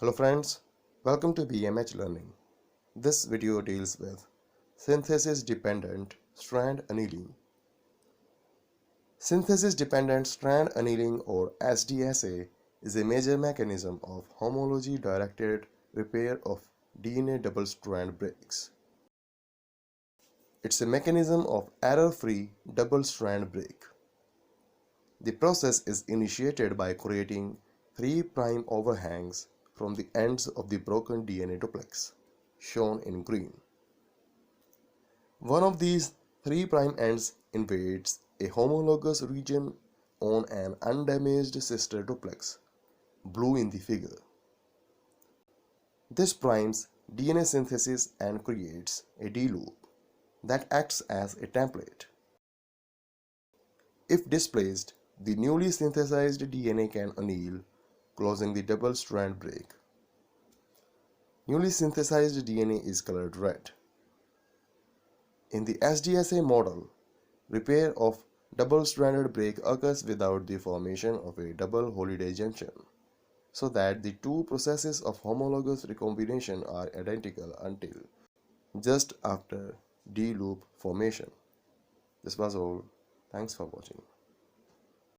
Hello friends, welcome to BMH Learning. This video deals with synthesis-dependent strand annealing. Synthesis-dependent strand annealing, or SDSA, is a major mechanism of homology-directed repair of DNA double-strand breaks. It's a mechanism of error-free double-strand break. The process is initiated by creating 3' overhangs from the ends of the broken DNA duplex, shown in green. One of these 3' ends invades a homologous region on an undamaged sister duplex, blue in the figure. This primes DNA synthesis and creates a D loop that acts as a template. If displaced, the newly synthesized DNA can anneal, closing the double-strand break. Newly synthesized DNA is colored red. In the SDSA model, repair of double-stranded break occurs without the formation of a double Holliday junction, so that the two processes of homologous recombination are identical until just after D-loop formation. This was all. Thanks for watching.